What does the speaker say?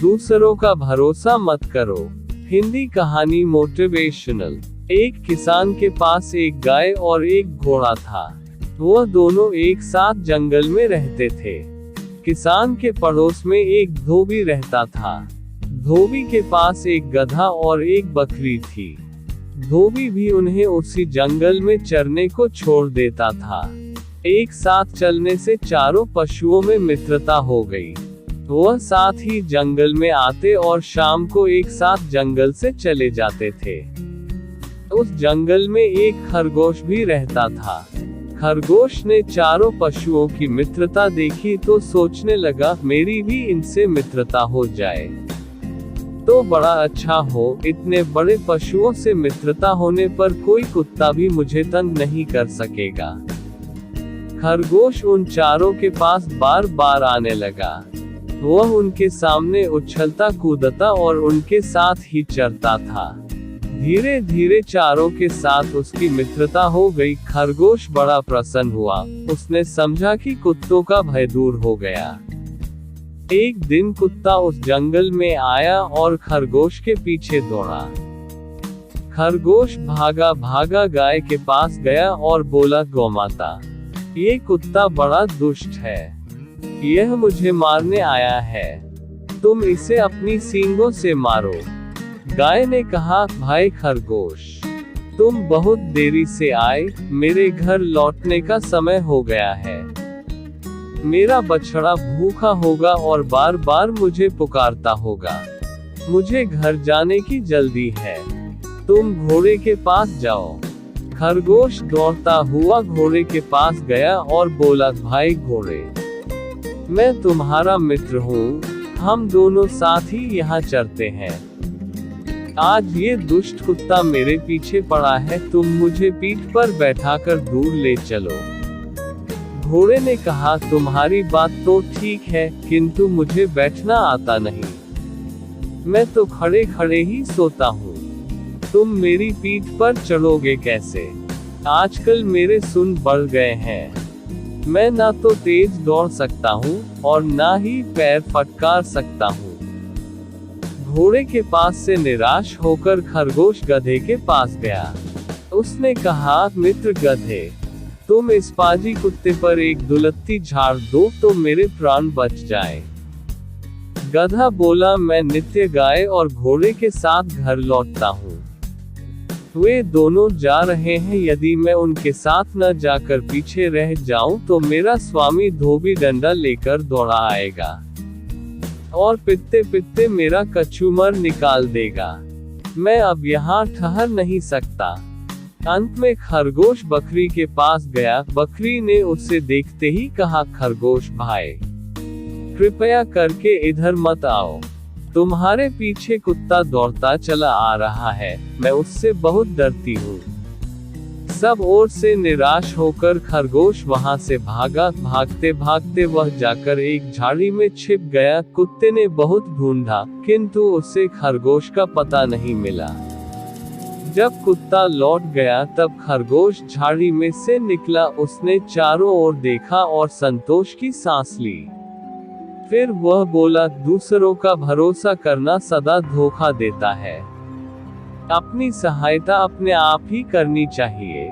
दूसरों का भरोसा मत करो। हिंदी कहानी मोटिवेशनल। एक किसान के पास एक गाय और एक घोड़ा था। वह दोनों एक साथ जंगल में रहते थे। किसान के पड़ोस में एक धोबी रहता था। धोबी के पास एक गधा और एक बकरी थी। धोबी भी उन्हें उसी जंगल में चरने को छोड़ देता था। एक साथ चलने से चारों पशुओं में मित्रता हो गई। वह साथ ही जंगल में आते और शाम को एक साथ जंगल से चले जाते थे। उस जंगल में एक खरगोश भी रहता था। खरगोश ने चारों पशुओं की मित्रता देखी तो सोचने लगा, मेरी भी इनसे मित्रता हो जाए तो बड़ा अच्छा हो। इतने बड़े पशुओं से मित्रता होने पर कोई कुत्ता भी मुझे तंग नहीं कर सकेगा। खरगोश उन चारों के पास बार बार आने लगा। वह उनके सामने उछलता कूदता और उनके साथ ही चरता था। धीरे धीरे चारों के साथ उसकी मित्रता हो गई। खरगोश बड़ा प्रसन्न हुआ। उसने समझा कि कुत्तों का भय दूर हो गया। एक दिन कुत्ता उस जंगल में आया और खरगोश के पीछे दौड़ा। खरगोश भागा भागा गाय के पास गया और बोला, गौमाता, ये कुत्ता बड़ा दुष्ट है। यह मुझे मारने आया है। तुम इसे अपनी सींगों से मारो। गाय ने कहा, भाई खरगोश, तुम बहुत देरी से आए। मेरे घर लौटने का समय हो गया है। मेरा बछड़ा भूखा होगा और बार बार मुझे पुकारता होगा। मुझे घर जाने की जल्दी है। तुम घोड़े के पास जाओ। खरगोश दौड़ता हुआ घोड़े के पास गया और बोला, भाई घोड़े, मैं तुम्हारा मित्र हूँ। हम दोनों साथ ही यहाँ चरते हैं। आज ये दुष्ट कुत्ता मेरे पीछे पड़ा है। तुम मुझे पीठ पर बैठाकर दूर ले चलो। घोड़े ने कहा, तुम्हारी बात तो ठीक है, किंतु मुझे बैठना आता नहीं। मैं तो खड़े खड़े ही सोता हूँ। तुम मेरी पीठ पर चढ़ोगे कैसे? आजकल मेरे सुन बढ़ गए हैं। मैं ना तो तेज दौड़ सकता हूँ और ना ही पैर फटकार सकता हूँ। घोड़े के पास से निराश होकर खरगोश गधे के पास गया। उसने कहा, मित्र गधे, तुम इस पाजी कुत्ते पर एक दुलत्ती झाड़ दो तो मेरे प्राण बच जाए। गधा बोला, मैं नित्य गाय और घोड़े के साथ घर लौटता हूँ। वे दोनों जा रहे हैं। यदि मैं उनके साथ न जाकर पीछे रह जाऊं तो मेरा स्वामी धोबी डंडा लेकर दौड़ा आएगा और पित्ते पित्ते मेरा कचूमर निकाल देगा। मैं अब यहाँ ठहर नहीं सकता। अंत में खरगोश बकरी के पास गया। बकरी ने उससे देखते ही कहा, खरगोश भाई, कृपया करके इधर मत आओ। तुम्हारे पीछे कुत्ता दौड़ता चला आ रहा है। मैं उससे बहुत डरती हूँ। सब ओर से निराश होकर खरगोश वहां से भागा। भागते भागते वह जाकर एक झाड़ी में छिप गया। कुत्ते ने बहुत ढूंढा, किंतु उसे खरगोश का पता नहीं मिला। जब कुत्ता लौट गया तब खरगोश झाड़ी में से निकला। उसने चारों ओर देखा और संतोष की सांस ली। फिर वह बोला, दूसरों का भरोसा करना सदा धोखा देता है। अपनी सहायता अपने आप ही करनी चाहिए।